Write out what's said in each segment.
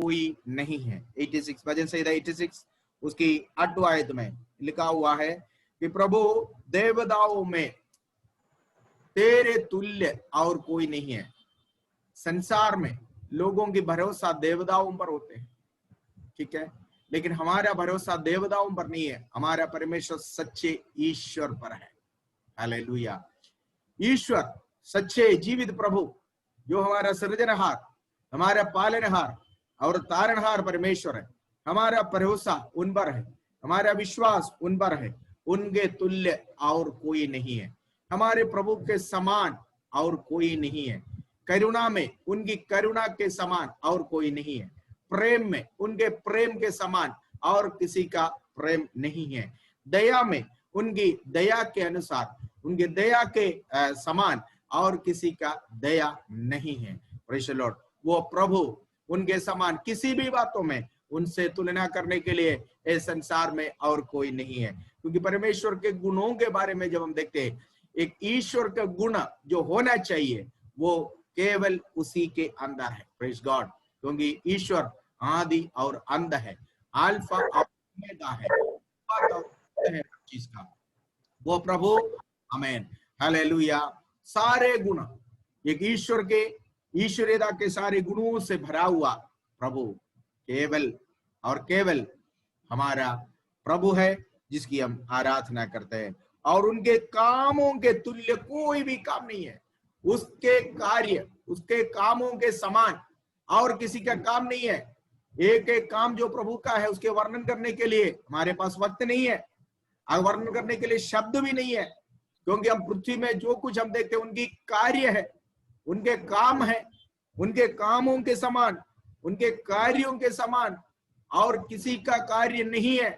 कोई नहीं है। 86 भजन संहिता 86 उसकी 8 आयत में लिखा हुआ है कि प्रभु देवताओं में तेरे तुल्य और कोई नहीं है। संसार में लोगों की भरोसा देवताओं पर होते हैं, ठीक है, लेकिन हमारा भरोसा देवताओं पर नहीं है, हमारा परमेश्वर सच्चे ईश्वर पर है। हालेलुया। ईश्वर सच्चे जीवित प्रभु जो हमारा सृजनहार, हमारा पालनहार और तारणहार परमेश्वर है, हमारा भरोसा उन पर है, हमारा विश्वास उन पर है। उनके तुल्य और कोई नहीं है, हमारे प्रभु के समान और कोई नहीं है। करुणा में उनकी करुणा के समान और कोई नहीं है। प्रेम में उनके प्रेम के समान और किसी का प्रेम नहीं है। दया में उनकी दया के अनुसार, उनके दया के समान और किसी का दया नहीं है। Praise the Lord. वो प्रभु उनके समान किसी भी बातों में उनसे तुलना करने के लिए इस संसार में और कोई नहीं है। क्योंकि परमेश्वर के गुणों के बारे में जब हम देखते हैं, एक ईश्वर का गुण जो होना चाहिए वो केवल उसी के अंदर है। Praise God. क्योंकि ईश्वर आदि और अंत है, अल्फा और ओमेगा है चीज का, वो प्रभु। आमीन, हालेलुया। सारे गुण एक ईश्वर के ईश्वरीयता के सारे गुणों से भरा हुआ प्रभु केवल और केवल हमारा प्रभु है, जिसकी हम आराधना करते हैं। और उनके कामों के तुल्य कोई भी काम नहीं है। उसके कार्य, उसके कामों के समान और किसी का काम नहीं है। एक एक काम जो प्रभु का है उसके वर्णन करने के लिए हमारे पास वक्त नहीं है, वर्णन करने के लिए शब्द भी नहीं है। क्योंकि हम पृथ्वी में जो कुछ हम देखते हैं उनकी कार्य है, उनके काम है, उनके कामों के समान, उनके कार्यों के समान और किसी का कार्य नहीं है,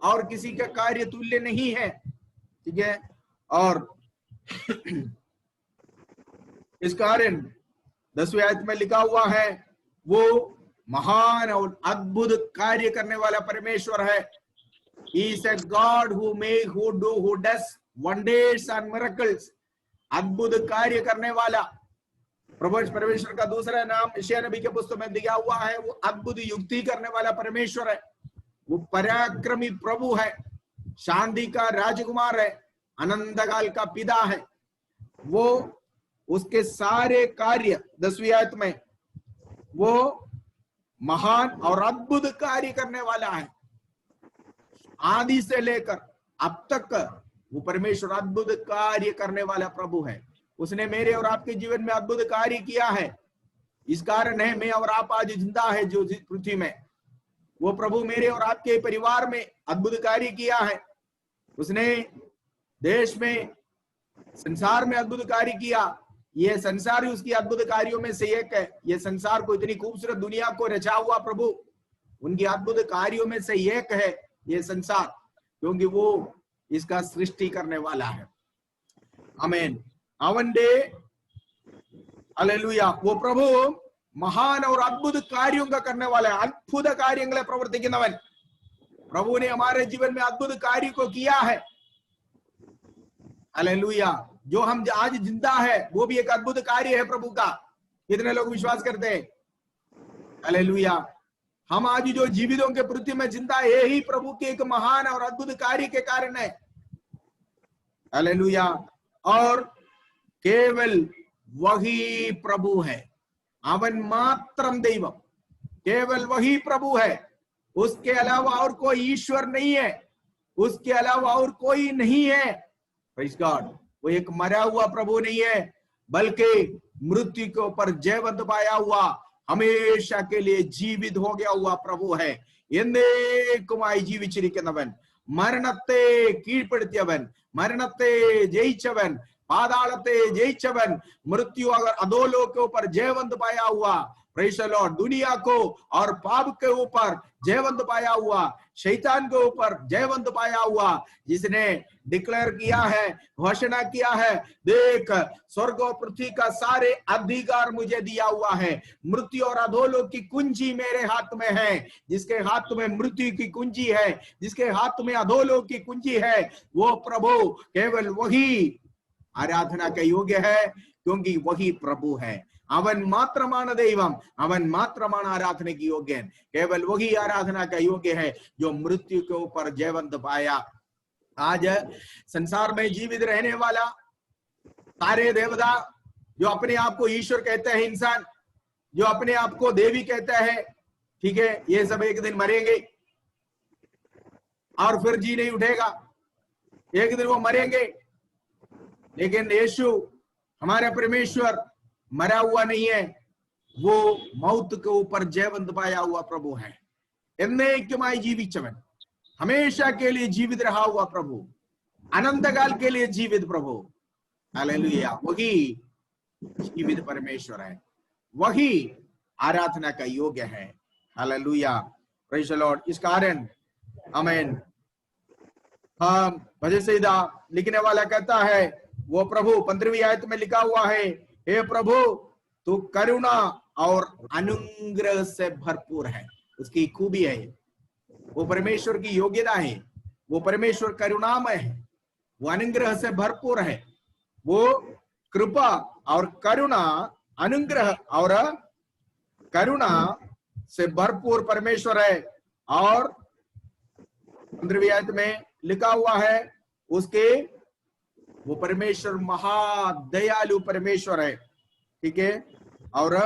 और किसी का कार्य तुल्य नहीं है, ठीक है। और इस कारण 10वीं आयत में लिखा हुआ है, वो महान और अद्भुत कार्य करने वाला परमेश्वर है। He is a God who does wonders and miracles। अद्भुत कार्य करने वाला प्रभु परमेश्वर का दूसरा नाम यशायाह नबी के पुस्तक में दिया हुआ है। वो अद्भुत युक्ति करने वाला परमेश्वर है, वो पराक्रमी प्रभु है, शांति का राजकुमार है, अनंत काल का पिता है। वो उसके सारे कार्य 10वीं आयत में वो महान और अद्भुत कार्य करने वाला है। आदि से लेकर अब तक वो परमेश्वर अद्भुत कार्य करने वाला प्रभु है। उसने मेरे और आपके जीवन में अद्भुत कार्य किया है। इस कारण है मैं और आप आज जिंदा है जो पृथ्वी में। वो प्रभु मेरे और आपके परिवार में अद्भुत कार्य किया है। उसने देश में, संसार में अद्भुत कार्य किया। ये संसार ही उसकी अद्भुत कार्यों में से एक है। ये संसार को, इतनी खूबसूरत दुनिया को रचा हुआ प्रभु, उनकी अद्भुत कार्यों में से एक है ये संसार, क्योंकि वो इसका सृष्टि करने वाला है। आमीन। അവന്റെ हालेलुया, वो प्रभु महान और अद्भुत कार्यों का करने वाला है। अद्भुत കാര്യങ്ങളെ പ്രവർത്തിക്കുന്നവൻ प्रभु ने हमारे जीवन में अद्भुत कार्य को किया है। हालेलुया। जो हम आज जिंदा है वो भी एक अद्भुत कार्य है प्रभु का। कितने लोग विश्वास करते हैं? हालेलुया। हम आज जो जीवितों के पृथ्वी में जिंदा है, यही प्रभु के एक महान और अद्भुत कार्य के कारण है। हालेलुया। और केवल वही प्रभु है, अवन मात्रम दैवम, केवल वही प्रभु है। उसके अलावा और कोई ईश्वर नहीं है, उसके अलावा और कोई नहीं है। Praise God. वो एक मरा हुआ प्रभु नहीं है, बल्कि मृत्यु के ऊपर जयवंत पाया हुआ, हमेशा के लिए जीवित हो गया हुआ प्रभु है। എന്നേക്കുമായി ജീവിച്ചിരിക്കുന്നവൻ, മരണത്തെ കീഴ്പ്പെടുത്തിയവൻ, മരണത്തെ ജയിച്ചവൻ, पातालते जयचवन, मृत्यु अगर अधोलोक के ऊपर जयवंत पाया हुआ, प्रेज़ द लॉर्ड, दुनिया को और पाप के ऊपर जयवंत पाया हुआ, शैतान के ऊपर जयवंत पाया हुआ, जिसने डिक्लेयर किया है, घोषणा किया है, देख स्वर्ग और पृथ्वी का सारे अधिकार मुझे दिया हुआ है, मृत्यु और अधोलोक की कुंजी मेरे हाथ में है। जिसके हाथ में मृत्यु की कुंजी है, जिसके हाथ में अधोलोक की कुंजी है, वो प्रभु केवल वही आराधना के योग्य है, क्योंकि वही प्रभु है। अवन मात्रमान दैवम, अवन मात्रमान आराधना की योग्य है। केवल वही आराधना का योग्य है जो मृत्यु के ऊपर जयवंत पाया। आज संसार में जीवित रहने वाला सारे देवता जो अपने आप को ईश्वर कहते हैं, इंसान जो अपने आप को देवी कहता है, ठीक है, ये सब एक दिन मरेंगे और फिर जी नहीं उठेगा, एक दिन वो मरेंगे। लेकिन यीशु हमारा परमेश्वर मरा हुआ नहीं है, वो मौत के ऊपर जयवंत पाया हुआ प्रभु है। എന്നേക്കുമായി ജീവിച്ചവൻ, हमेशा के लिए जीवित रहा हुआ प्रभु, अनंत काल के लिए जीवित प्रभु। हालेलुया। वही जीवित परमेश्वर है, वही आराधना का योग्य है। Hallelujah, praise the Lord. इस कारण आमीन। हाँ, भजन संहिता लिखने वाला कहता है, वो प्रभु 15वीं आयत में लिखा हुआ है, हे प्रभु तू करुणा और अनुग्रह से भरपूर है। उसकी खूबी है, वो परमेश्वर की योग्यता है, वो परमेश्वर करुणामय है, वो अनुग्रह से भरपूर है, वो कृपा और करुणा, अनुग्रह और करुणा से भरपूर परमेश्वर है। और 15वीं आयत में लिखा हुआ है उसके, वो परमेश्वर महादयालु परमेश्वर है, ठीक है। और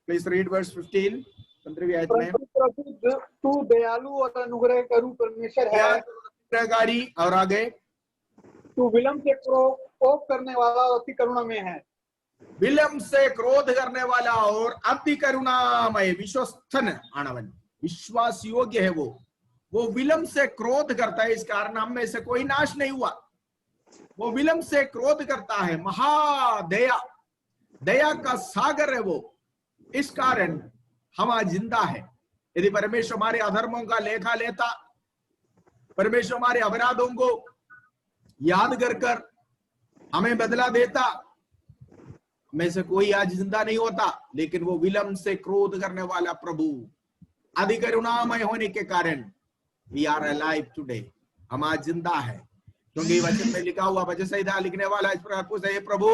प्लीज रीड वर्स 15, 15वीं आयत में, प्रभु तू दयालु और अनुग्रह करू परमेश्वर है, अनुग्रहकारी, और आगे तू विलंब से कोप करने वाला और अति करुणामय है। विलंब से क्रोध करने वाला और अति करुणामय, विश्वस्तन आनवन, विश्वास योग्य है वो विलंब से क्रोध करता है। इस कारण हम में से कोई नाश नहीं हुआ, वो विलंब से क्रोध करता है। महादया, दया का सागर है वो। इस कारण हम आज जिंदा है। यदि परमेश्वर हमारे अधर्मों का लेखा लेता, परमेश्वर हमारे अपराधों को याद कर हमें बदला देता, में से कोई आज जिंदा नहीं होता। लेकिन वो विलंब से क्रोध करने वाला प्रभु, अधिक करुणामय होने के कारण वी आर अलाइव टुडे, हम आज जिंदा है। क्योंकि वचन में लिखा हुआ, वचन संहिता लिखने वाला इस प्रकार पूछता है, प्रभु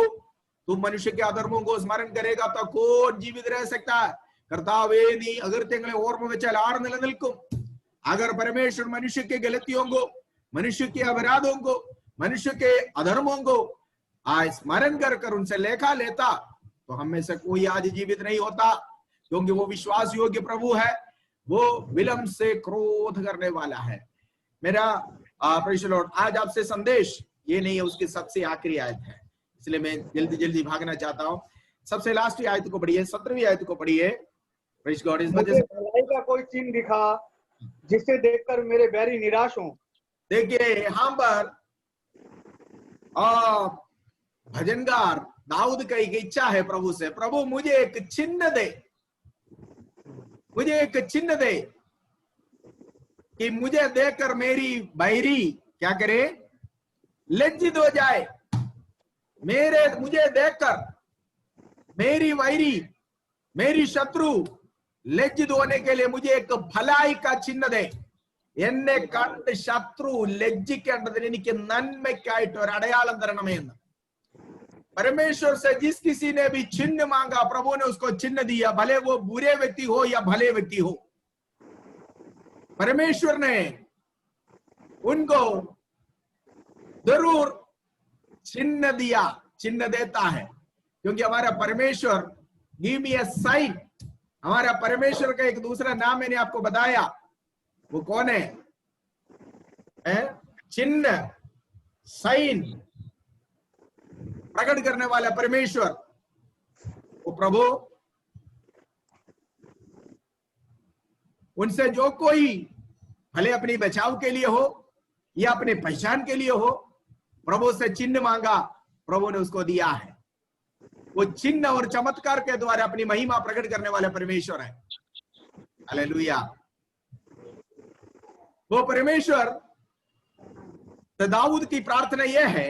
तुम मनुष्य के अधर्मों को स्मरण करेगा तो कौन जीवित रह सकता है? कर्तावे नी अगरत्य ओर्म വെച്ചാൽ ആർ നിലനിൽക്കും? अगर परमेश्वर मनुष्य के गलतियों को, मनुष्य के अपराधों को, मनुष्य के अधर्मों को आज स्मरण कर उनसे लेखा लेता, तो हम में से कोई आज जीवित नहीं होता। क्योंकि वो विश्वास योग्य प्रभु है, वो विलंब से क्रोध करने वाला है। मेरा प्रेज़ द लॉर्ड, आज आपसे संदेश ये नहीं है, उसकी सबसे आखिरी आयत है, इसलिए मैं जल्दी जल्दी भागना चाहता हूँ। सबसे लास्ट आयत को पढ़िए, 17वीं आयत को पढ़िए। Praise God. इस वजह से भलाई का कोई चिन्ह दिखा जिसे देखकर मेरे बैरी निराश हों। देखिए यहाँ पर भजनगार दाऊद का एक इच्छा है प्रभु से, प्रभु मुझे एक चिन्ह दे, मुझे एक चिन्ह दे कि मुझे देखकर मेरी बैरी क्या करे, लज्जित हो जाए। मुझे देखकर मेरी वैरी, मेरी शत्रु लज्जित होने के लिए मुझे एक भलाई का चिन्ह दे। എന്നെ കണ്ട് ശത്രു ലജ്ജിക്കേണ്ടതിന് എനിക്ക് നന്മയ്ക്കായിട്ട് ഒരു അടയാളം തരണമെന്ന് परमेश्वर से जिस किसी ने भी चिन्ह मांगा, प्रभु ने उसको चिन्ह दिया, भले वो बुरे व्यक्ति हो या भले व्यक्ति हो। परमेश्वर ने उनको जरूर चिन्ह दिया, चिन्ह देता है। क्योंकि हमारा परमेश्वर गिव मी अ साइन, हमारा परमेश्वर का एक दूसरा नाम मैंने आपको बताया, वो कौन है? चिन्ह, साइन प्रकट करने वाला परमेश्वर, वो प्रभु। उनसे जो कोई भले अपनी बचाव के लिए हो या अपने पहचान के लिए हो, प्रभु से चिन्ह मांगा, प्रभु ने उसको दिया है। वो चिन्ह और चमत्कार के द्वारा अपनी महिमा प्रकट करने वाला परमेश्वर है। हालेलुया। वो परमेश्वर, तो दाऊद की प्रार्थना यह है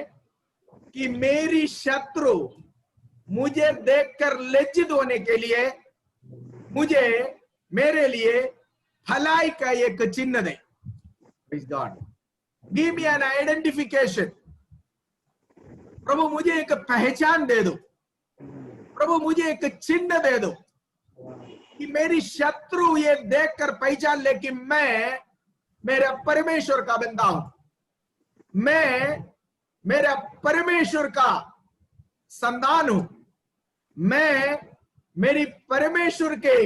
कि मेरी शत्रु मुझे देखकर लज्जित होने के लिए मुझे, मेरे लिए भलाई का एक चिन्ह दे। Praise God. Give me an identification. प्रभु मुझे एक पहचान दे दो। प्रभु मुझे एक चिन्ह दे दो कि मेरी शत्रु ये देखकर पहचान ले कि मैं मेरा परमेश्वर का बंदा हूं, मैं मेरा परमेश्वर का संतान हूं, मैं मेरी परमेश्वर के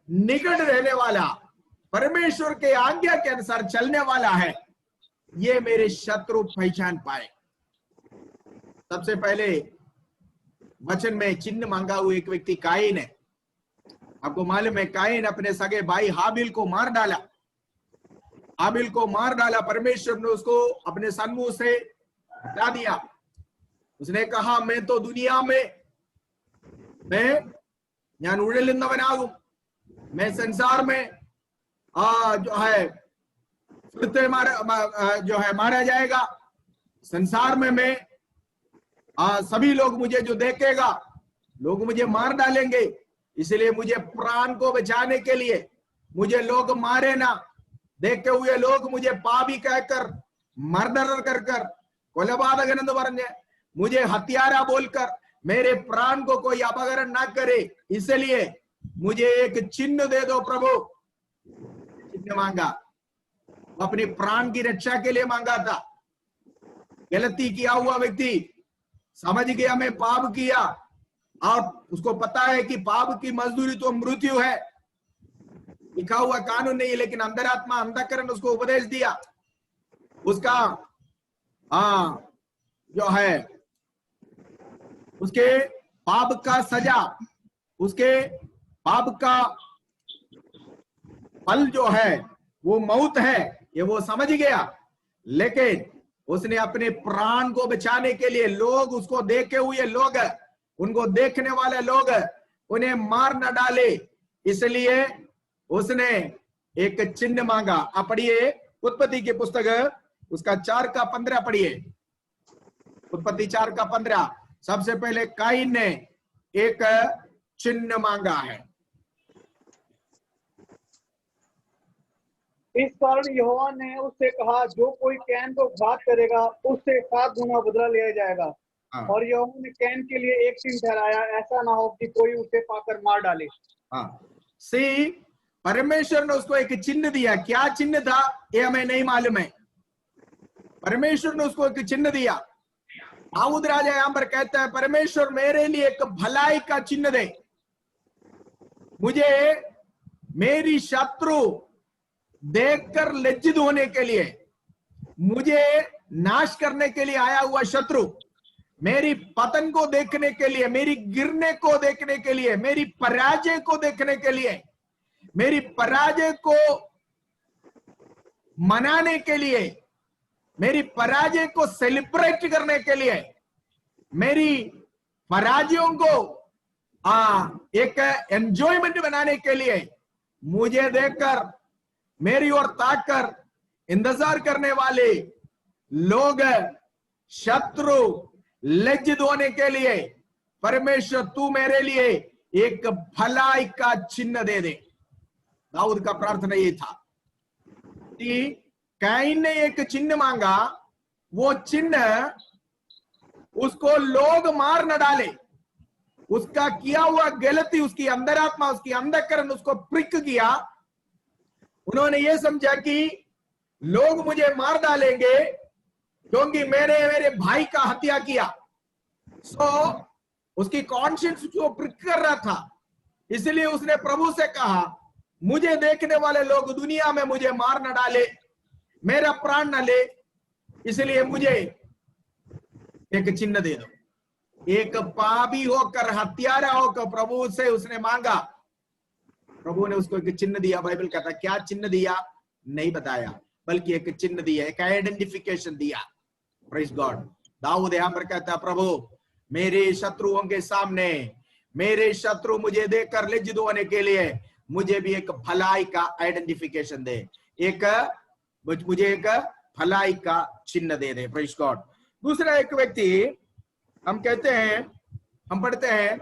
निकट रहने वाला, परमेश्वर के आज्ञा के अनुसार चलने वाला है, ये मेरे शत्रु पहचान पाए। सबसे पहले वचन में चिन्ह मांगा हुआ एक व्यक्ति काइन है। आपको मालूम है काइन अपने सगे भाई हाबिल को मार डाला, हाबिल को मार डाला। परमेश्वर ने उसको अपने सन्मुख से हटा दिया। उसने कहा मैं तो दुनिया में ഞാൻ ഉഴലുന്നവനാകും, मैं संसार में जो है फिर से मारा जाएगा। संसार में मैं सभी लोग मुझे जो देखेगा, लोग मुझे मार डालेंगे, इसलिए मुझे प्राण को बचाने के लिए मुझे लोग मारे ना, देखते हुए लोग मुझे पापी कहकर, मर्डरर कर കൊലപാതകൻ എന്ന് പറഞ്ഞ് मुझे हत्यारा बोलकर मेरे प्राण को कोई अपहरण ना करे, इसलिए मुझे एक चिन्ह दे दो प्रभु। चिन्ह मांगा, अपने प्राण की रक्षा के लिए मांगा था। गलती किया हुआ व्यक्ति समझ गया मैं पाप किया, और उसको पता है कि पाप की मजदूरी तो मृत्यु है, लिखा हुआ कानून नहीं, लेकिन अंतरात्मा अंतःकरण उसको उपदेश दिया। उसका जो है उसके पाप का सजा, उसके पाप का फल जो है वो मौत है, ये वो समझ गया। लेकिन उसने अपने प्राण को बचाने के लिए, लोग उसको देखे हुए लोग, उनको देखने वाले लोग उन्हें मार न डाले, इसलिए उसने एक चिन्ह मांगा। आप पढ़िए उत्पत्ति की पुस्तक उसका 4:15 पढ़िए। उत्पत्ति 4:15। सबसे पहले काइन ने एक चिन्ह मांगा है। इस कारण यहोवा ने उससे कहा, जो कोई कैन को घात करेगा उससे 7 गुना बदला लिया जाएगा। और यहोवा ने कैन के लिए एक चिन्ह ठहराया, ऐसा ना हो कि कोई उसे पाकर मार डाले। सी परमेश्वर ने उसको एक चिन्ह दिया। क्या चिन्ह था ये हमें नहीं मालूम है, परमेश्वर ने उसको एक चिन्ह दिया। दाऊद राजा यहां पर कहता है, परमेश्वर मेरे लिए एक भलाई का चिन्ह दे, मुझे मेरी शत्रु देखकर लज्जित होने के लिए, मुझे नाश करने के लिए आया हुआ शत्रु मेरी पतन को देखने के लिए, मेरी गिरने को देखने के लिए, मेरी पराजय को देखने के लिए, मेरी पराजय को मनाने के लिए, मेरी पराजय को सेलिब्रेट करने के लिए, मेरी पराजयों को एक एंजॉयमेंट बनाने के लिए, मुझे देखकर मेरी ओर ताककर इंतजार करने वाले लोग, शत्रु लज्जित होने के लिए, परमेश्वर तू मेरे लिए एक भलाई का चिन्ह दे दे। दाऊद का प्रार्थना ये था कि कैन ने एक चिन्ह मांगा, वो चिन्ह उसको लोग मार न डाले, उसका किया हुआ गलती, उसकी अंतरात्मा, उसकी अंधकरण उसको प्रिक किया। उन्होंने ये समझा कि लोग मुझे मार डालेंगे क्योंकि मैंने मेरे भाई का हत्या किया। उसकी कॉन्शियंस को प्रिक कर रहा था, इसलिए उसने प्रभु से कहा, मुझे देखने वाले लोग दुनिया में मुझे मार न डाले, मेरा प्राण न ले, इसलिए मुझे एक चिन्ह दे दो। एक पापी होकर, हत्यारा होकर प्रभु से उसने मांगा, प्रभु ने उसको एक चिन्ह दिया। बाइबल कहता क्या चिन्ह दिया नहीं बताया, बल्कि एक चिन्ह दिया, एक आइडेंटिफिकेशन दिया। Praise God. दाऊद यहां पर कहता प्रभु मेरे शत्रुओं के सामने, मेरे शत्रु मुझे देखकर लज्जित होने के लिए मुझे भी एक भलाई का आइडेंटिफिकेशन दे, मुझे एक भलाई का चिन्ह दे दे। Praise God. दूसरा एक व्यक्ति हम कहते हैं, हम पढ़ते हैं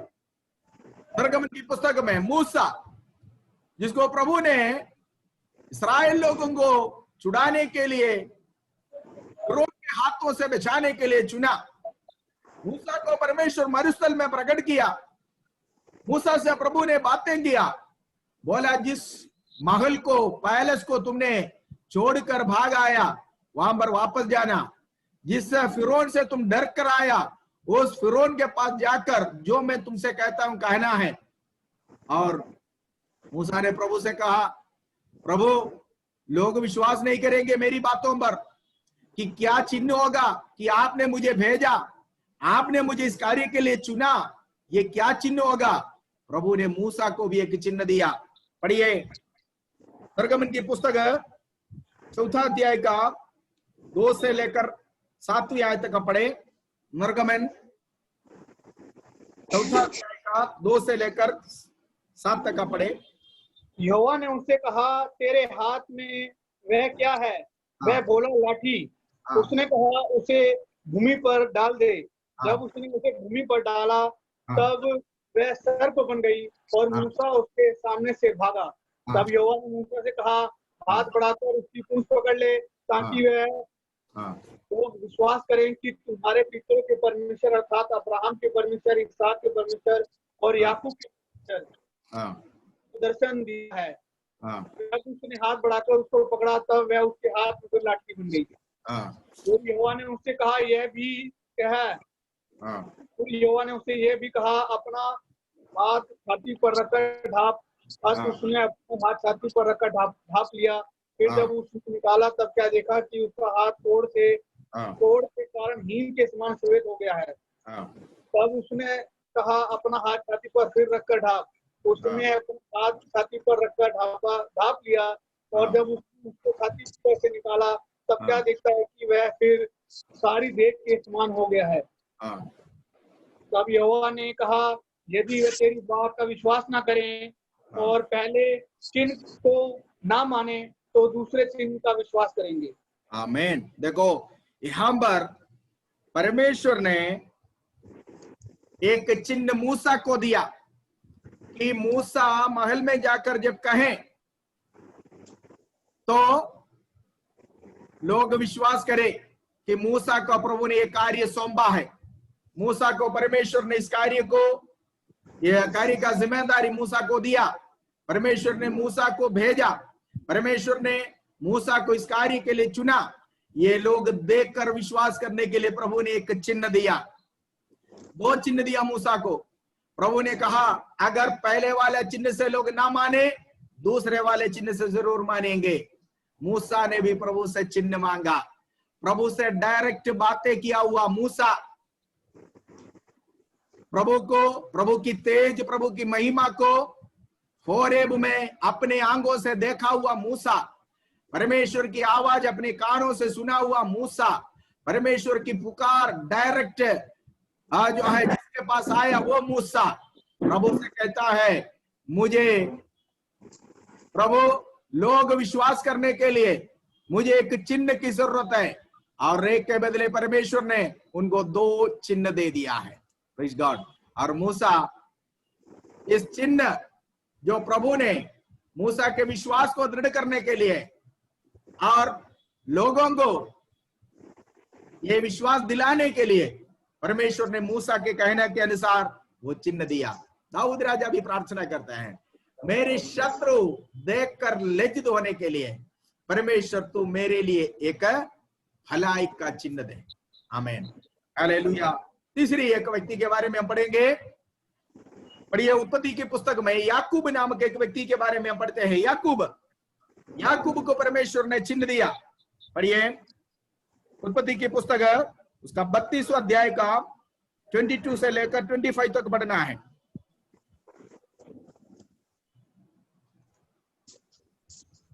निर्गमन की पुस्तक में, मूसा, जिसको प्रभु ने इस्राएल लोगों को छुड़ाने के लिए, फिरौन के हाथों से बचाने के लिए चुना। मूसा को परमेश्वर मरुस्थल में प्रकट किया। मूसा से प्रभु ने बातें किया, बोला जिस महल को, पैलेस को तुमने छोड़कर भाग आया वहां पर वापस जाना। जिस फिरौन से तुम डर कर आया उस फिरौन के पास जाकर जो मैं तुमसे कहता हूं कहना है। और मूसा ने प्रभु से कहा, प्रभु लोग विश्वास नहीं करेंगे मेरी बातों पर कि क्या चिन्ह होगा कि आपने मुझे भेजा, आपने मुझे इस कार्य के लिए चुना, ये क्या चिन्ह होगा। प्रभु ने मूसा को भी एक चिन्ह दिया। पढ़िए निर्गमन की पुस्तक 4 अध्याय का 2 से लेकर 7वीं आयत तक पढ़े। निर्गमन 4 अध्याय का 2 से लेकर 7 तक पढ़े। यहोवा ने उनसे कहा, तेरे हाथ में वह क्या है? वह बोला, लाठी। उसने कहा, उसे भूमि पर डाल दे। जब उसने उसे भूमि पर डाला तब वह सर्प बन गई और मूसा उसके सामने से भागा। तब यहोवा ने मूसा से कहा, हाथ बढ़ाकर उसकी पूंछ पकड़ ले ताकि वह लोग विश्वास करें कि तुम्हारे पितरों के परमेश्वर अर्थात अब्राहम के परमेश्वर, इसहाक के परमेश्वर और याकूब के परमेश्वर दर्शन दिया है। जब उसने हाथ बढ़ाकर उसको पकड़ा तब वह उसके हाथ में फिर लाठी बन गई। तो यहोवा ने उससे कहा, यह भी कहा, यहोवा ने उसे यह भी कहा, अपना हाथ छाती पर रखकर ढाप। उसने अपना हाथ छाती पर रखकर ढाप लिया। फिर जब उसने निकाला तब क्या देखा कि उसका हाथ कोढ़ के कारण हीन के समान श्वेत हो गया है। तब उसने कहा, अपना हाथ छाती पर फिर रखकर ढाप। उसने अपना हाथ छाती पर रखकर ढाप लिया और जब उसको छाती पर से निकाला तब क्या देखता है कि वह फिर सारी देख के समान हो गया है। तब यहोवा ने कहा, यदि वे तेरी बात का विश्वास ना करें और पहले चिन्ह को ना माने तो दूसरे चिन्ह का विश्वास करेंगे। आमीन। देखो यहां पर परमेश्वर ने एक चिन्ह मूसा को दिया कि मूसा महल में जाकर जब कहें तो लोग विश्वास करें कि मूसा को प्रभु ने एक कार्य सौंपा है। मूसा को परमेश्वर ने इस कार्य को, यह कार्य का जिम्मेदारी मूसा को दिया। परमेश्वर ने मूसा को भेजा, परमेश्वर ने मूसा को इस कार्य के लिए चुना। ये लोग देखकर विश्वास करने के लिए प्रभु ने एक चिन्ह दिया। 2 चिन्ह दिया मूसा को। प्रभु ने कहा, अगर पहले वाले चिन्ह से लोग ना माने दूसरे वाले चिन्ह से जरूर मानेंगे। मूसा ने भी प्रभु से चिन्ह मांगा। प्रभु से डायरेक्ट बातें किया हुआ मूसा, प्रभु की तेज, प्रभु की महिमा को होरेब में अपने आंखों से देखा हुआ मूसा, परमेश्वर की आवाज अपने कानों से सुना हुआ मूसा, परमेश्वर की पुकार डायरेक्ट जो है जिसके पास आया वो मूसा प्रभु से कहता है, मुझे प्रभु लोग विश्वास करने के लिए मुझे एक चिन्ह की जरूरत है। और एक के बदले परमेश्वर ने उनको 2 चिन्ह दे दिया है। Praise God. और मूसा इस चिन्ह जो प्रभु ने मूसा के विश्वास को दृढ़ करने के लिए और लोगों को ये विश्वास दिलाने के लिए परमेश्वर ने मूसा के कहने के अनुसार वो चिन्ह दिया। दाऊद राजा भी प्रार्थना करते हैं, मेरे शत्रु देखकर लज्जित होने के लिए परमेश्वर तू मेरे लिए एक भलाई का चिन्ह दे। आमीन, हालेलुया। तीसरी एक व्यक्ति के बारे में हम पढ़ेंगे। पढ़िए उत्पत्ति की पुस्तक में याकूब नामक एक व्यक्ति के बारे में हम पढ़ते हैं। याकूब को परमेश्वर ने चिन्ह दिया। पढ़िए उत्पत्ति की पुस्तक उसका 32वां अध्याय का 22 से लेकर 25 तक पढ़ना है।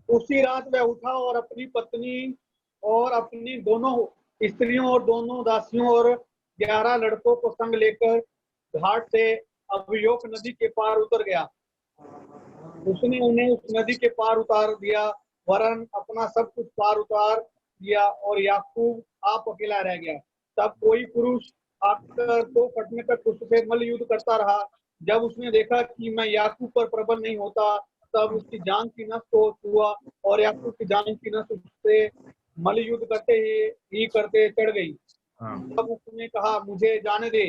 उसी रात वह उठा और अपनी पत्नी और अपनी दोनों स्त्रियों और दोनों दासियों और 11 लड़कों को संग लेकर घाट से अबयोक नदी के पार उतर गया। उसने उन्हें उस नदी के पार उतार दिया, वरन अपना सब कुछ पार उतार दिया और याकूब आप अकेला रह गया। तब कोई पुरुष आकर 2 फटने तक उससे मल्ल युद्ध करता रहा। जब उसने देखा कि मैं याकूब पर प्रबल नहीं होता तब उसकी जान की नस को छुआ और याकूब की जान की नस उससे मल्ल युद्ध करते चढ़ गई। हाँ, तब उसने कहा मुझे जाने दे,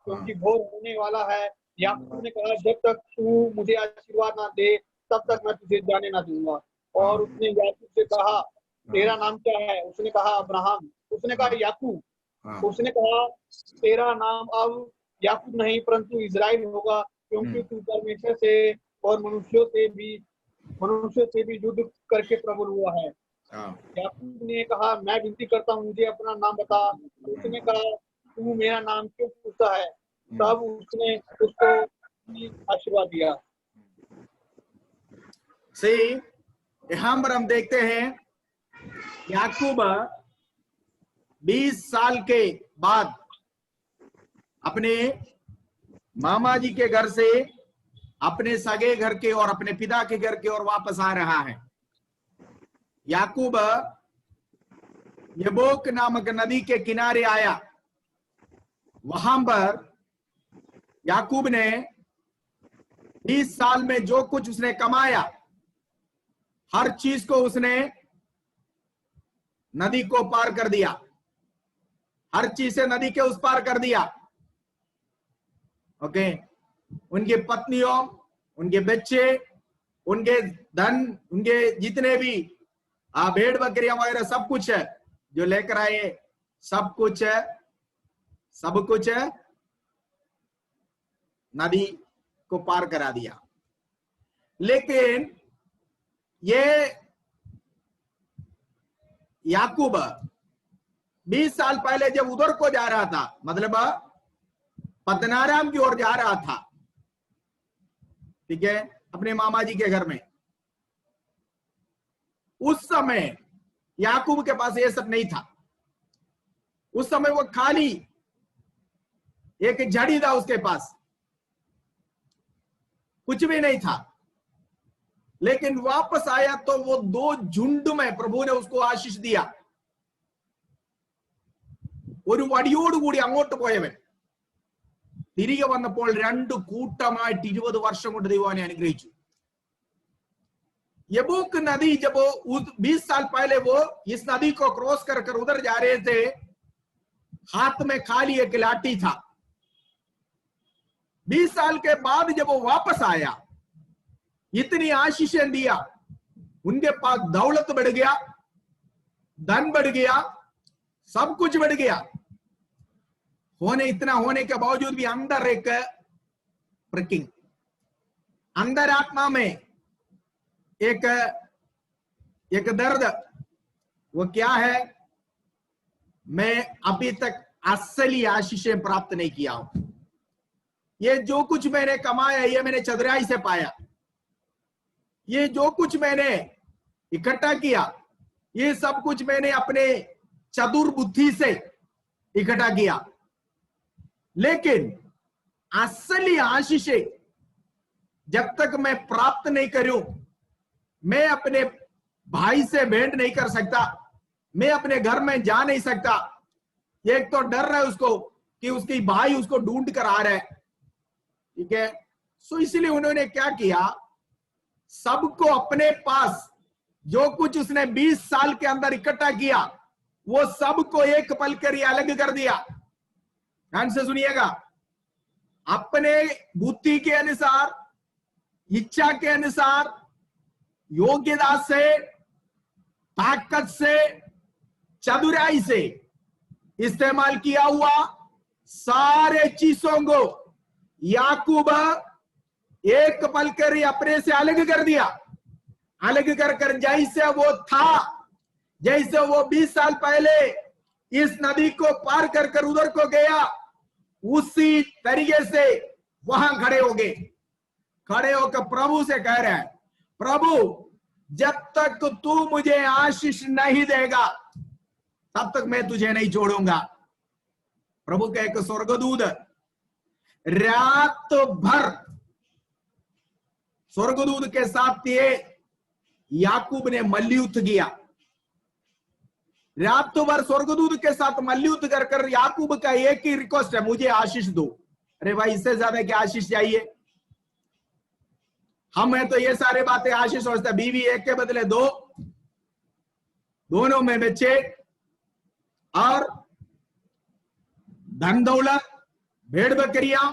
क्योंकि भोर होने वाला है। याकूब ने कहा जब तक तू मुझे आशीर्वाद ना दे तब तक मैं तुझे जाने ना दूंगा। और उसने याकूब से कहा तेरा नाम क्या है? उसने कहा अब्राहम। उसने कहा याकूब। हाँ, उसने कहा तेरा नाम अब याकूब नहीं परंतु इज़राइल होगा, क्योंकि तू परमेश्वर से और मनुष्यों से भी युद्ध करके प्रबल हुआ है। हाँ, याकूब ने कहा मैं विनती करता हूँ मुझे अपना नाम बता। उसने कहा तू मेरा नाम क्यों पूछता है? तब उसने उसको आशीर्वाद दिया। सही। यहाँ पर हम देखते हैं याकूब 20 साल के बाद अपने मामा जी के घर से अपने सगे घर के और अपने पिता के घर के ओर वापस आ रहा है। याकूब यबोक नामक नदी के किनारे आया। वहां पर याकूब ने 20 साल में जो कुछ उसने कमाया हर चीज को उसने नदी को पार कर दिया, हर चीज से नदी के उस पार कर दिया। ओके, उनकी पत्नियों, उनके बच्चे, उनके धन, उनके जितने भी भेड़ बकरियां वगैरह सब कुछ है जो लेकर आए, सब कुछ है, सब कुछ है नदी को पार करा दिया। लेकिन ये याकूब 20 साल पहले जब उधर को जा रहा था, मतलब पतनाराम की ओर जा रहा था, ठीक है, अपने मामा जी के घर में, उस समय याकूब के पास ये सब नहीं था। उस समय वो खाली एक झड़ी था उसके पास, कुछ भी नहीं था। लेकिन वापस आया तो वो 2 झुंड में प्रभु ने उसको आशीष दिया। ഒരു വടിയോടുകൂടി അങ്ങോട്ട് പോയവൻ തിരികെ വന്നപ്പോൾ 2 കൂട്ടമായിട്ട് 20 വർഷം കൊണ്ട് ദൈവം അവനെ അനുഗ്രഹിച്ചു। यबूक नदी जब 20 साल पहले वो इस नदी को क्रॉस कर कर उधर जा रहे थे, हाथ में खाली एक लाठी था। 20 साल के बाद जब वो वापस आया, इतनी आशीषें दिया, उनके पास दौलत बढ़ गया, धन बढ़ गया, सब कुछ बढ़ गया। इतना होने के बावजूद भी अंदर एक प्रिकिंग, अंदर आत्मा में एक दर्द, वो क्या है? मैं अभी तक असली आशीषें प्राप्त नहीं किया हूं। ये जो कुछ मैंने कमाया ये मैंने चतुराई से पाया, ये जो कुछ मैंने इकट्ठा किया ये सब कुछ मैंने अपने चतुर बुद्धि से इकट्ठा किया। लेकिन असली आशीषें जब तक मैं प्राप्त नहीं करूं, मैं अपने भाई से भेंट नहीं कर सकता, मैं अपने घर में जा नहीं सकता। एक तो डर रहा है उसको कि उसकी भाई उसको ढूंढ कर आ रहा है, ठीक है। सो इसलिए उन्होंने क्या किया, सबको अपने पास जो कुछ उसने 20 साल के अंदर इकट्ठा किया वो सबको एक पल कर ही अलग कर दिया। ध्यान से सुनिएगा, अपने बुद्धि के अनुसार, इच्छा के अनुसार, योग्यता से, ताकत से, चतुराई से इस्तेमाल किया हुआ सारे चीजों को याकूब एक पल कर ही अपने से अलग कर दिया। अलग कर कर जैसे वो था, जैसे वो 20 साल पहले इस नदी को पार कर कर उधर को गया, उसी तरीके से वहां खड़े हो गए। खड़े होकर प्रभु से कह रहे हैं, प्रभु जब तक तू मुझे आशीष नहीं देगा तब तक मैं तुझे नहीं छोड़ूंगा। प्रभु का एक स्वर्गदूत रात भर स्वर्गदूत के साथ ये याकूब ने मल्लयुद्ध किया। रात भर स्वर्गदूत के साथ मल्लयुद्ध कर कर याकूब का एक ही रिक्वेस्ट है, मुझे आशीष दो। अरे भाई, इससे ज्यादा क्या आशीष चाहिए? हम है तो ये सारे बातें आशीष सोचते, बीवी एक के बदले 2, दोनों में बच्चे, और धन दौलत, भेड़ बकरियां,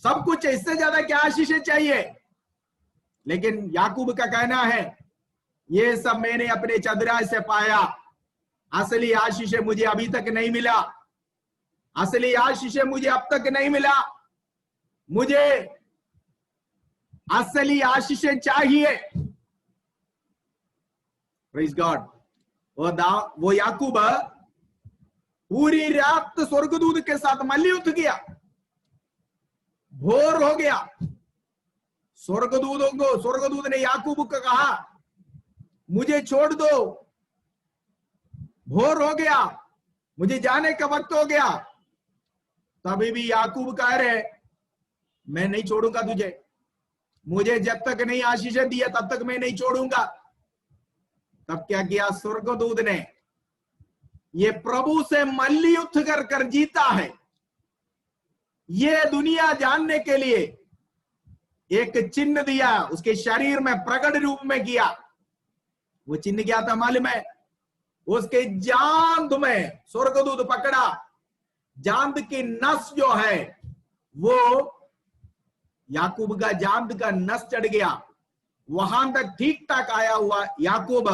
सब कुछ, इससे ज्यादा क्या आशीषें चाहिए? लेकिन याकूब का कहना है ये सब मैंने अपने चदराए से पाया, असली आशीषें मुझे अभी तक नहीं मिला, असली आशीषें मुझे अब तक नहीं मिला, मुझे असली आशीषें चाहिए। Praise God. वो याकूब पूरी रात स्वर्गदूत के साथ मल्लयुद्ध किया, भोर हो गया। स्वर्गदूत ने याकूब को कहा मुझे छोड़ दो, भोर हो गया, मुझे जाने का वक्त हो गया। तभी भी याकूब कह रहे मैं नहीं छोड़ूंगा तुझे, मुझे जब तक नहीं आशीषें दिया तब तक मैं नहीं छोड़ूंगा। तब क्या किया स्वर्गदूत ने? ये प्रभु से मल्लयुद्ध कर कर जीता है, ये दुनिया जानने के लिए एक चिन्ह दिया, उसके शरीर में प्रकट रूप में किया। वो चिन्ह क्या था मालूम है? उसके जांद में स्वर्गदूत पकड़ा, जांद की नस जो है वो याकूब का जांद का नस चढ़ गया, वहां तक ठीक ठाक आया हुआ याकूब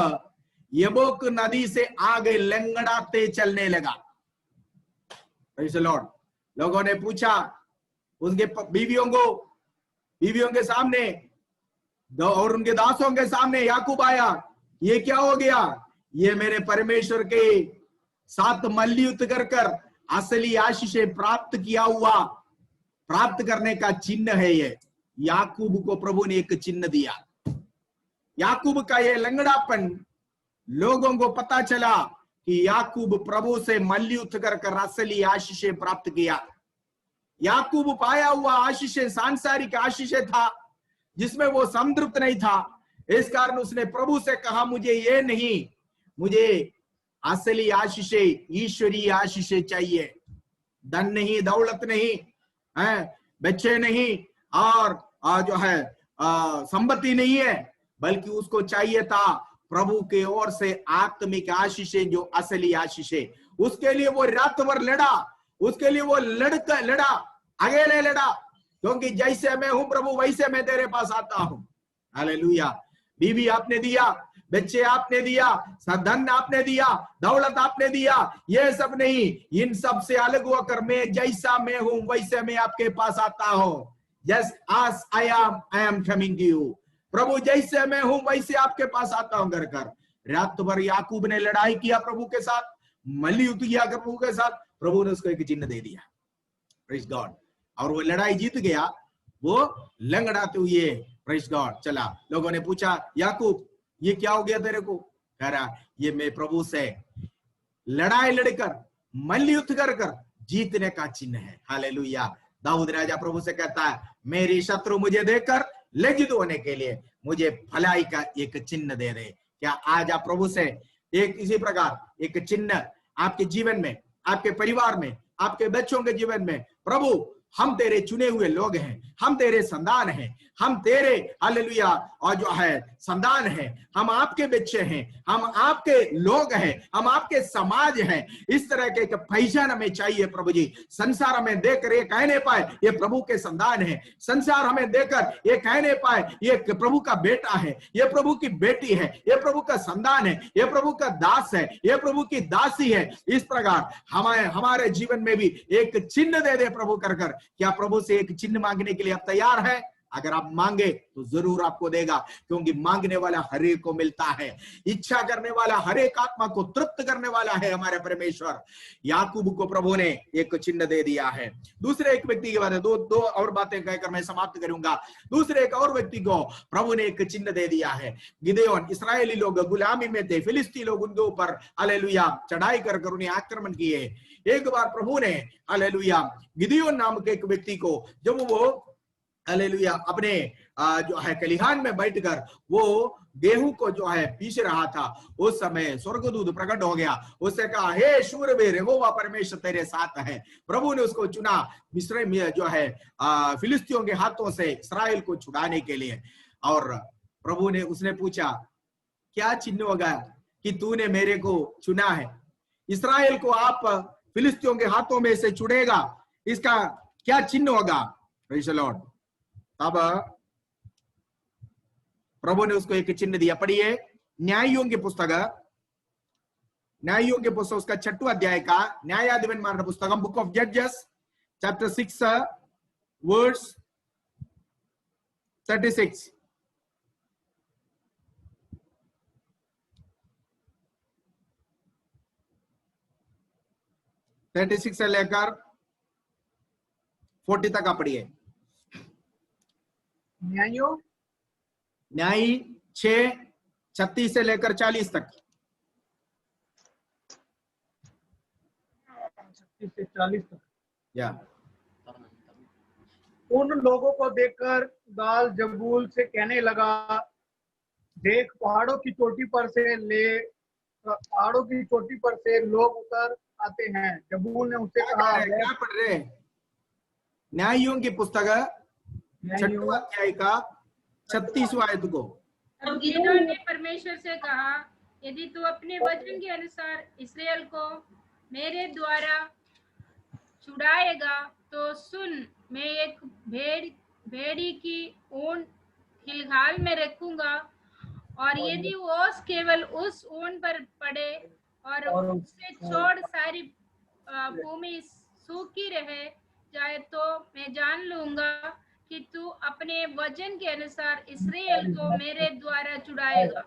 यबोक नदी से आगे लंगड़ाते चलने लगा। Praise the Lord. लोगों ने पूछा उसके बीवियों के सामने और उनके दासों के सामने याकूब आया, ये क्या हो गया? ये मेरे परमेश्वर के साथ मल्लयुद्ध कर कर असली आशीषें प्राप्त किया हुआ, प्राप्त करने का चिन्ह है। ये याकूब को प्रभु ने एक चिन्ह दिया। याकूब का ये लंगड़ापन लोगों को पता चला कि याकूब प्रभु से मल्लयुद्ध कर कर असली आशीषें प्राप्त किया। याकूब पाया हुआ आशीषें सांसारिक आशीषें था, जिसमें वो संतृप्त नहीं था। इस कारण उसने प्रभु से कहा मुझे ये नहीं, मुझे असली आशीषें, ईश्वरीय आशीषें चाहिए। धन नहीं, दौलत नहीं, बच्चे नहीं, और जो है संपत्ति नहीं है, बल्कि उसको चाहिए था प्रभु के ओर से आत्मिक आशीषें, जो असली आशीषें। उसके लिए वो रात भर लड़ा, उसके लिए वो लड़ा, अकेले लड़ा, क्योंकि जैसे मैं हूं प्रभु वैसे मैं तेरे पास आता हूं। हालेलुया। बीवी आपने दिया, बच्चे आपने दिया, धन आपने दिया, दौलत आपने दिया, ये सब नहीं, इन सब से अलग होकर मैं जैसा मैं हूं वैसे मैं आपके पास आता हूं। Just as I am coming to you। प्रभु जैसे मैं हूं वैसे आपके पास आता हूं कर कर रात भर याकूब ने लड़ाई किया प्रभु के साथ, मल्लयुद्ध किया प्रभु के साथ। प्रभु ने उसको एक चिन्ह दे दिया। Praise God. और वो लड़ाई जीत गया, वो लंगड़ाते हुए प्रेज गॉड चला। लोगों ने पूछा याकूब ये क्या हो गया तेरे को? कह रहा ये मैं प्रभु से लड़ाई लड़कर मल्लयुद्ध कर कर जीतने का चिन्ह है। हालेलुया। दाऊद राजा प्रभु से कहता है मेरी शत्रु मुझे देखकर लज्जित होने के लिए मुझे भलाई का एक चिन्ह दे दे। क्या आज आप प्रभु से एक इसी प्रकार एक चिन्ह आपके जीवन में, आपके परिवार में, आपके बच्चों के जीवन में, प्रभु हम तेरे चुने हुए लोग हैं, हम तेरे संतान हैं, हम तेरे हालेलुया और जो है संतान हैं, हम आपके बच्चे हैं, हम आपके लोग हैं, हम आपके समाज हैं। इस तरह के एक पहचान हमें चाहिए प्रभु जी। संसार हमें देखकर ये कहने पाए ये प्रभु के संतान है, संसार हमें देखकर ये कहने पाए ये प्रभु का बेटा है, ये प्रभु की बेटी है, ये प्रभु का संतान है, ये प्रभु का दास है, ये प्रभु की दासी है। इस प्रकार हमारे जीवन में भी एक चिन्ह दे दे प्रभु कर कर। क्या प्रभु से एक चिन्ह मांगने के लिए आप तैयार है? अगर आप मांगे तो जरूर आपको देगा, क्योंकि मांगने वाला हर एक को मिलता है, इच्छा करने वाला हर एक आत्मा को तृप्त करने वाला है हमारे परमेश्वर। याकूब को प्रभु ने एक चिन्ह दे दिया है। दूसरे एक व्यक्ति के बारे में दो और बातें कहकर मैं समाप्त करूंगा। दूसरे एक और व्यक्ति को प्रभु ने एक चिन्ह दे दिया है। गिदयोन, इस्राएली लोग गुलामी में थे, फिलिस्ती लोग उनके ऊपर हालेलुया चढ़ाई कर उन्हें आक्रमण किए। एक बार प्रभु ने हालेलुया गिदयोन नाम के एक व्यक्ति को, जब वो हालेलुया अपने जो है कलिहान में बैठकर वो गेहूं को जो है पीस रहा था, उस समय स्वर्गदूत प्रकट हो गया। उससे कहा हे शूरवीर, यहोवा परमेश्वर तेरे साथ है। प्रभु ने उसको चुना मिस्र में जो है फिलिस्तियों के हाथों से इस्राएल को छुड़ाने के लिए। और प्रभु ने उसने पूछा क्या चिन्ह होगा कि तूने मेरे को चुना है? इस्राएल को आप फिलिस्तियों के हाथों में से छुड़ेगा, इसका क्या चिन्ह होगा? Praise the Lord. तब प्रभु ने उसको एक चिन्ह दिया। पढ़िए न्यायियों की पुस्तक, न्यायियों के पुस्तक उसका 6वां अध्याय का, न्यायाधिपतिमार पुस्तक, बुक ऑफ जजेस चैप्टर 6 वर्स 36। 36 से लेकर 40 तक आप पढ़िए। न्यायी 6:36 से लेकर 40 तक। 36 से 40 तक। या उन लोगों को देखकर गाल जबूल से कहने लगा, देख पहाड़ों की चोटी पर से लोग उतर आते हैं। जबूल ने उससे कहा, क्या पढ़ रहे? न्यायियों की पुस्तक 6वां अध्याय का 36वां आयत को। तब गिदोन ने परमेश्वर से कहा, यदि तू अपने वचन के अनुसार इस्राएल को मेरे द्वारा छुड़ाएगा तो सुन, मैं एक भेड़ी की ऊन हिलहाल में रखूंगा, और यदि ओस केवल उस ऊन पर पड़े और उससे छोड़ सारी भूमि सूखी रहे जाए, तो मैं जान लूंगा कि तू अपने वचन के अनुसार इस्राएल को मेरे द्वारा छुड़ाएगा।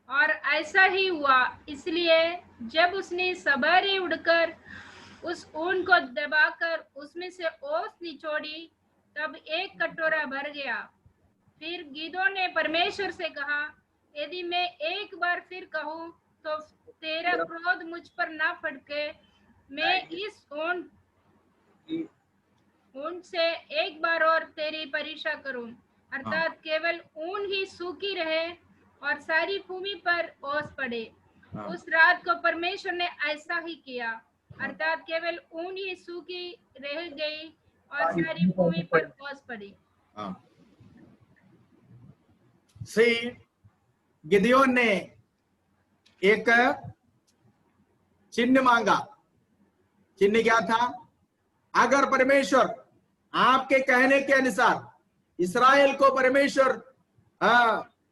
और ऐसा ही हुआ। इसलिए जब उसने सवारी उड़कर उस ऊन को दबाकर उसमें से ओस निचोड़ी, तब एक कटोरा भर गया। फिर गिदोन ने परमेश्वर से कहा, यदि मैं एक बार फिर कहूँ तो तेरा क्रोध मुझ पर ना फटके, मैं इस ऊन से एक बार और तेरी परीक्षा करूं, अर्थात केवल ऊन ही सूखी रहे और सारी भूमि पर ओस पड़े। उस रात को परमेश्वर ने ऐसा ही किया, अर्थात केवल ऊन ही सूखी रह गई और सारी भूमि पर ओस पड़ी। सही। गिदोन ने एक चिन्ह मांगा। चिन्ह क्या था? अगर परमेश्वर आपके कहने के अनुसार इस्राएल को परमेश्वर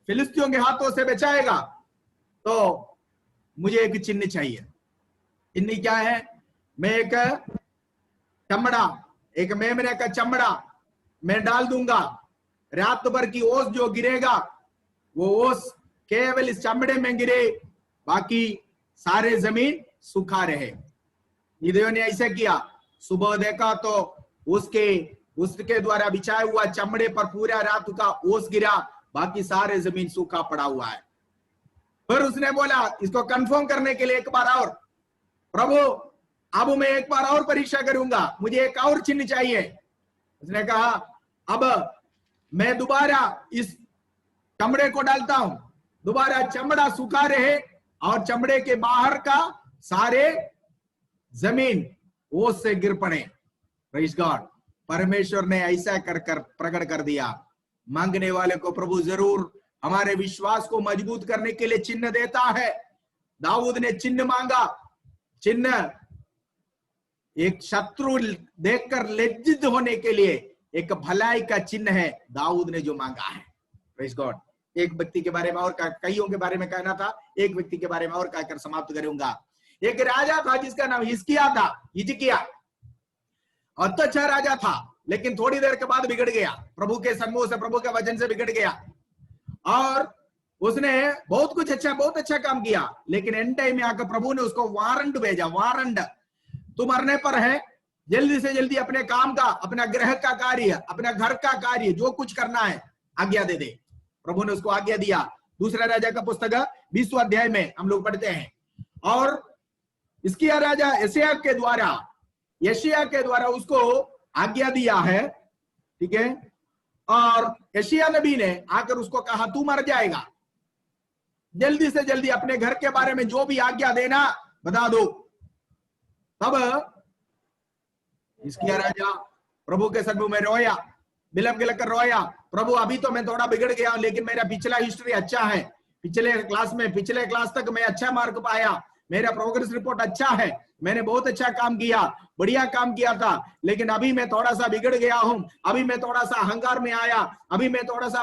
फिलिस्तियों के हाथों से बचाएगा, तो मुझे एक चिन्ह चाहिए। चिन्ह क्या है? मैं एक चमड़ा, एक मेमने का चमड़ा मैं डाल दूंगा। रात भर की ओस जो गिरेगा, वो ओस केवल इस चमड़े में गिरे, बाकी सारे जमीन सूखा रहे। गिदोन ने ऐसा किया। सुबह देखा तो उसके द्वारा बिछाया हुआ चमड़े पर पूरा रात का ओस गिरा, बाकी सारे जमीन सूखा पड़ा हुआ है। फिर उसने बोला, इसको कंफर्म करने के लिए एक बार और, प्रभु अब मैं एक बार और परीक्षा करूंगा, मुझे एक और चिन्ह चाहिए। उसने कहा, अब मैं दोबारा इस चमड़े को डालता हूं, दोबारा चमड़ा सूखा रहे और चमड़े के बाहर का सारे जमीन ओस से गिर पड़े। Praise God. परमेश्वर ने ऐसा कर प्रकट कर दिया। मांगने वाले को प्रभु जरूर हमारे विश्वास को मजबूत करने के लिए चिन्ह देता है। दाऊद ने चिन्ह मांगा। चिन्ह एक शत्रु देखकर लज्जित होने के लिए एक भलाई का चिन्ह है, दाऊद ने जो मांगा है। Praise God. एक व्यक्ति के बारे में और कईयों के बारे में कहना था, एक व्यक्ति के बारे में और कहकर समाप्त करूंगा। एक राजा था जिसका नाम हिजकिया। और तो अच्छा राजा था, लेकिन थोड़ी देर के बाद बिगड़ गया। प्रभु के सन्मुख से, प्रभु के वचन से बिगड़ गया, और उसने बहुत अच्छा काम किया। लेकिन एंड टाइम में आकर प्रभु ने उसको वारंट भेजा। वारंट, तू मरने पर है, जल्दी से जल्दी अपने काम का, अपना गृह का कार्य, अपना घर का कार्य, जो कुछ करना है आज्ञा दे दे। प्रभु ने उसको आज्ञा दिया। दूसरा राजा का पुस्तक 20वां अध्याय में हम लोग पढ़ते हैं। और इसकी राजा यशायाह के द्वारा उसको आज्ञा दिया है, ठीक है। और यशायाह नबी ने आकर उसको कहा, तू मर जाएगा, जल्दी से जल्दी अपने घर के बारे में जो भी आज्ञा देना बता दो। तब इसकी राजा प्रभु के सन्मुख में रोया, बिलम गिलक कर रोया, प्रभु अभी तो मैं थोड़ा बिगड़ गया हूं, लेकिन मेरा पिछला हिस्ट्री अच्छा है। पिछले क्लास तक मैं अच्छा मार्क पाया, मेरा प्रोग्रेस रिपोर्ट अच्छा है, मैंने बहुत अच्छा काम किया, बढ़िया काम किया था, लेकिन अभी मैं थोड़ा सा बिगड़ गया हूं, अभी मैं थोड़ा सा अहंकार में आया, अभी मैं थोड़ा सा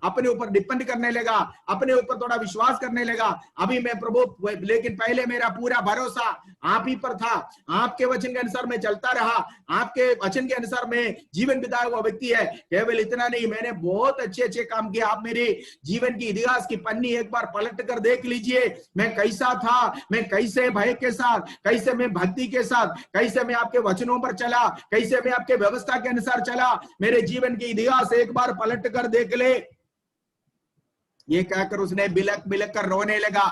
अपने ऊपर डिपेंड करने लगा, अपने ऊपर थोड़ा विश्वास करने लगा, अभी मैं प्रभु, लेकिन पहले मेरा पूरा भरोसा आप ही पर था, आपके वचन के अनुसार मैं चलता रहा, आपके वचन के अनुसार मैं जीवन बिताया हुआ व्यक्ति है। केवल इतना नहीं, मैंने बहुत अच्छे अच्छे काम किए। आप मेरे जीवन की इतिहास की पन्नी एक बार पलट कर देख लीजिए, मैं कैसा था, मैं कैसे भय के साथ, कैसे मैं भक्ति के साथ, कैसे मैं आपके वचनों पर चला, कैसे मैं आपके व्यवस्था के अनुसार चला। मेरे जीवन की इतिहास एक बार पलट कर देख ले। ये कहकर उसने बिलक बिलक कर रोने लगा।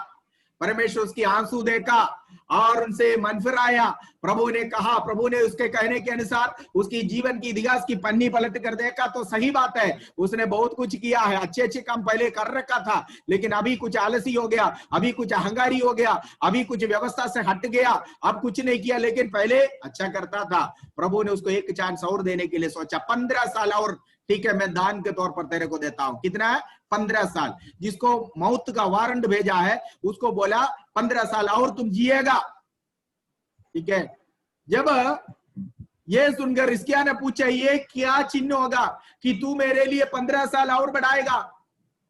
परमेश्वर उसकी आंसू देखा और उनसे मन फिराया। प्रभु ने कहा, प्रभु ने उसके कहने के अनुसार उसकी जीवन की इतिहास की पन्नी पलट कर देखा तो सही बात है, उसने बहुत कुछ किया है, अच्छे अच्छे काम पहले कर रखा था, लेकिन अभी कुछ आलसी हो गया, अभी कुछ अहंकारी हो गया, अभी कुछ व्यवस्था से हट गया, अब कुछ नहीं किया, लेकिन पहले अच्छा करता था। प्रभु ने उसको एक चांस और देने के लिए सोचा, 15 साल और, ठीक है, मैं दान के तौर पर तेरे को देता हूं। कितना है? 15 साल। जिसको मौत का वारंट भेजा है उसको बोला 15 साल और तुम जिएगा, ठीक है। जब ये सुनकर हिजकिय्याह ने पूछा, ये क्या चिन्ह होगा कि तू मेरे लिए 15 साल और बढ़ाएगा?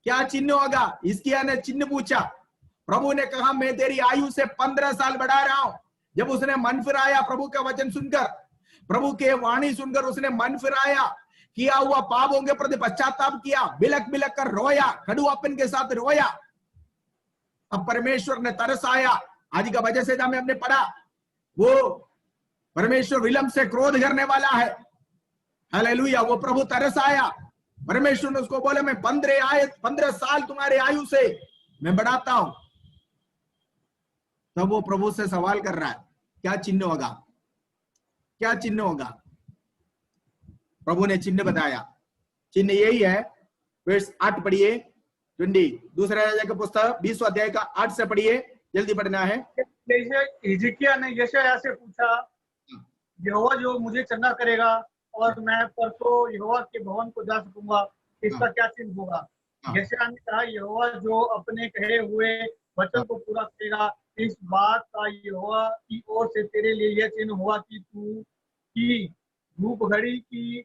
क्या चिन्ह होगा? हिजकिय्याह ने चिन्ह पूछा। प्रभु ने कहा, मैं तेरी आयु से 15 साल बढ़ा रहा हूं। जब उसने मन फिराया, प्रभु का वचन सुनकर, प्रभु के वाणी सुनकर उसने मन फिराया, किया हुआ पापों के प्रति पश्चाताप किया, बिलक बिलक कर रोया, कड़ुआपन के साथ रोया। अब परमेश्वर ने तरस आया। आज का वजह से जब हमने पढ़ा, वो परमेश्वर विलंब से क्रोध करने वाला है। हालेलुया। वो प्रभु तरस आया। परमेश्वर ने उसको बोला, मैं 15 साल तुम्हारे आयु से मैं बढ़ाता हूं। तब वो प्रभु से सवाल कर रहा है, क्या चिन्ह होगा? क्या चिन्ह होगा? प्रभु ने चिन्ह बताया। चिन्ह यही है, वर्स 8 पढ़िए, 20, दूसरा राजा का पुस्तक 20वां अध्याय का 8 से पढ़िए, जल्दी पढ़ना है। हिजकिय्याह ने यशायाह से पूछा, यहोवा जो मुझे चंगा करेगा और मैं परसों यहोवा के भवन को जा सकूंगा, इसका क्या चिन्ह होगा? यशायाह ने कहा, यहोवा जो अपने कहे हुए वचन को पूरा करेगा, इस बात का यहोवा की ओर से तेरे लिए यह चिन्ह होगा कि तू की धूप घड़ी की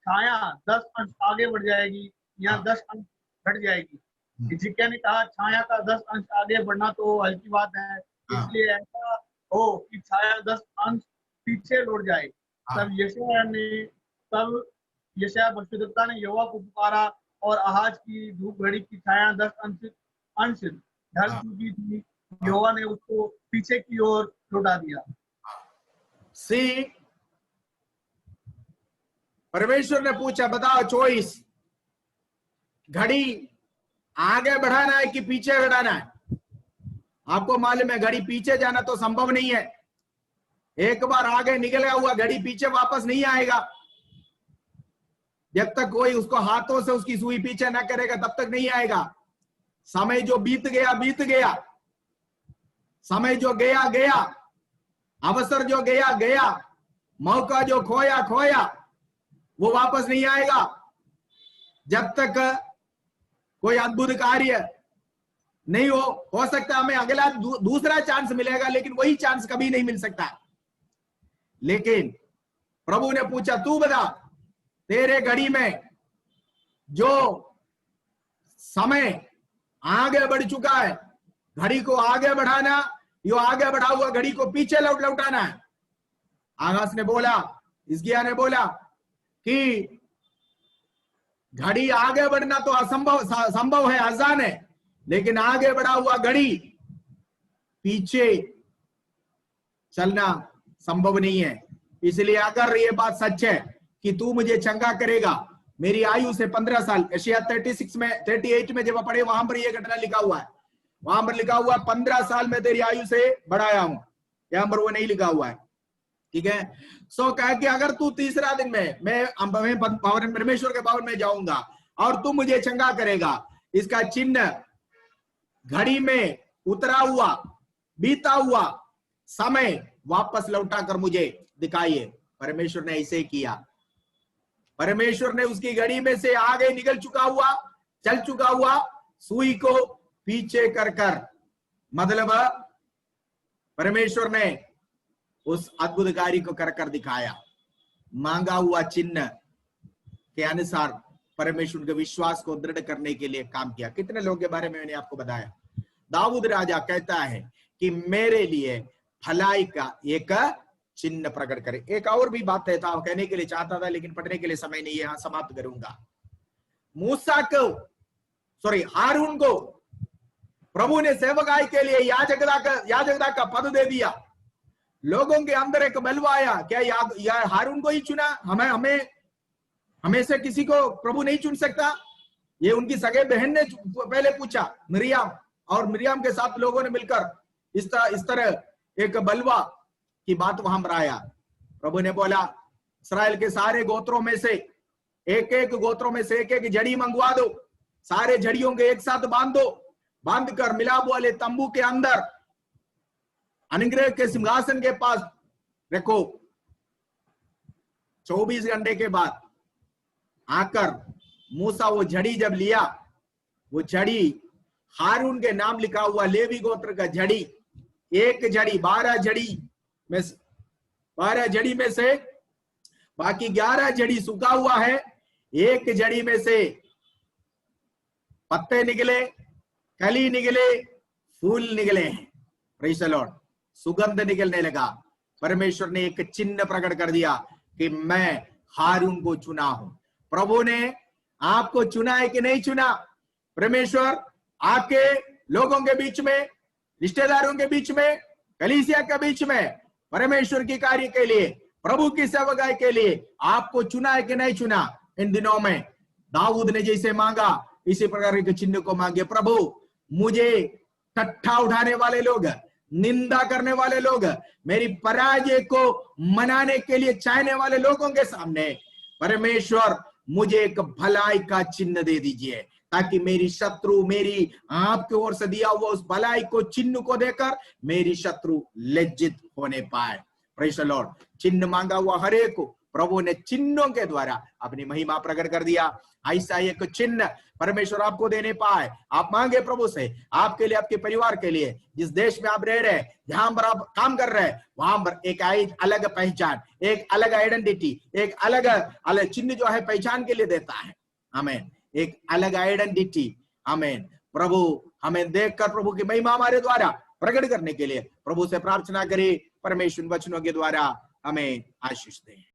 छाया 10 अंश आगे बढ़ जाएगी या 10 अंश घट जाएगी। हिजकिय्याह ने कहा, छाया का 10 अंश आगे बढ़ना तो हल्की बात है, इसलिए ऐसा हो कि छाया 10 अंश पीछे लौट जाए। तब यशायाह भविष्यद्वक्ता ने यहोवा को पुकारा और आहाज की धूप घड़ी की छाया 10 अंश ढल चुकी थी। यहोवा ने उसको पीछे की ओर लौटा दिया। सी, परमेश्वर ने पूछा, बताओ चॉइस, घड़ी आगे बढ़ाना है कि पीछे बढ़ाना है? आपको मालूम है घड़ी पीछे जाना तो संभव नहीं है। एक बार आगे निकल गया हुआ घड़ी पीछे वापस नहीं आएगा। जब तक कोई उसको हाथों से उसकी सुई पीछे ना करेगा तब तक नहीं आएगा। समय जो बीत गया बीत गया, समय जो गया गया, अवसर जो गया गया, मौका जो खोया खोया, वो वापस नहीं आएगा। जब तक कोई अद्भुत कार्य नहीं हो सकता हमें अगला दूसरा चांस मिलेगा, लेकिन वही चांस कभी नहीं मिल सकता। लेकिन प्रभु ने पूछा, तू बता, तेरे घड़ी में जो समय आगे बढ़ चुका है, घड़ी को आगे बढ़ाना, यो आगे बढ़ा हुआ घड़ी को पीछे लौटाना है। आगास ने बोला, हिजकिय्याह ने बोला कि घड़ी आगे बढ़ना तो संभव है, आसान है, लेकिन आगे बढ़ा हुआ घड़ी पीछे चलना संभव नहीं है। इसलिए अगर ये बात सच है कि तू मुझे चंगा करेगा, मेरी आयु से 15 साल, यशायाह 38 में जब पढ़े वहां पर यह घटना लिखा हुआ है, वहां पर लिखा हुआ 15 साल में तेरी आयु से बढ़ाया हूं, यहां पर वो नहीं लिखा हुआ है, ठीक है। सो कह के अगर तू तीसरा दिन में मैं परमेश्वर के भवन में जाऊंगा और तू मुझे चंगा करेगा, इसका चिन्ह घड़ी में उतरा हुआ बीता हुआ समय वापस लौटा कर मुझे दिखाइए। परमेश्वर ने ऐसे किया। परमेश्वर ने उसकी घड़ी में से आगे निकल चुका हुआ, चल चुका हुआ सुई को पीछे कर कर, मतलब परमेश्वर ने उस अद्भुत कार्य को कर कर दिखाया। मांगा हुआ चिन्ह के अनुसार परमेश्वर के विश्वास को दृढ़ करने के लिए काम किया। कितने लोगों के बारे में मैंने आपको बताया। दाऊद राजा कहता है कि मेरे लिए भलाई का एक चिन्ह प्रकट करे। एक और भी बात है था, कहने के लिए चाहता था लेकिन पढ़ने के लिए समय नहीं है, यहां समाप्त करूंगा। मूसा को हारून को प्रभु ने सेवकाई के लिए याजकता का पद दे दिया। लोगों के अंदर एक बलवा आया, क्या हारून को ही चुना? हमें से किसी को प्रभु नहीं चुन सकता? ये उनकी सगे बहन ने पहले पूछा, मिरियाम, और मिरियाम के साथ लोगों ने मिलकर इस तरह एक बलवा की बात वहां बढ़ाया। प्रभु ने बोला, इस्राएल के सारे गोत्रों में से एक गोत्रों में से एक जड़ी मंगवा दो, सारे जड़ियों के एक साथ बांध दो, बांधकर मिलाप वाले तंबू के अंदर अनुग्रह के सिंहासन के पास रखो। 24 घंटे के बाद आकर मूसा वो झड़ी जब लिया, वो झड़ी हारून के नाम लिखा हुआ लेवी गोत्र का झड़ी, एक झड़ी 12 जड़ी में से बाकी 11 जड़ी सूखा हुआ है। एक जड़ी में से पत्ते निकले, कली निकले, फूल निकले हैं। Praise the Lord. सुगंध निकलने लगा। परमेश्वर ने एक चिन्ह प्रकट कर दिया कि मैं हारून को चुना हूं। प्रभु ने आपको चुना है कि नहीं चुना? परमेश्वर आपके लोगों के बीच में, रिश्तेदारों के बीच में, कलीसिया के बीच में परमेश्वर की कार्य के लिए, प्रभु की सेवकाई के लिए आपको चुना है कि नहीं चुना? इन दिनों में दाऊद ने जैसे मांगा, इसी प्रकार के चिन्ह को मांगे। प्रभु, मुझे ठट्ठा उठाने वाले लोग, निंदा करने वाले लोग, मेरी पराजय को मनाने के लिए चाहने वाले लोगों के सामने परमेश्वर मुझे एक भलाई का चिन्ह दे दीजिए, ताकि मेरी शत्रु मेरी आपके ओर से दिया हुआ उस भलाई को, चिन्ह को देकर मेरी शत्रु लज्जित होने पाए। Praise the Lord. चिन्ह मांगा हुआ हर एक को प्रभु ने चिन्हों के द्वारा अपनी महिमा प्रकट कर दिया। ऐसा एक चिन्ह परमेश्वर आपको देने पाए। आप मांगे प्रभु से, आपके लिए, आपके परिवार के लिए, जिस देश में आप रह रहे हैं, जहां पर आप काम कर रहे हैं, वहां पर एक अलग पहचान, एक अलग आइडेंटिटी, एक अलग चिन्ह जो है पहचान के लिए देता है। आमीन। एक अलग आइडेंटिटी। आमीन। प्रभु हमें देखकर प्रभु की महिमा हमारे द्वारा प्रकट करने के लिए प्रभु से प्रार्थना करें। परमेश्वर वचनों के द्वारा हमें आशीष दें।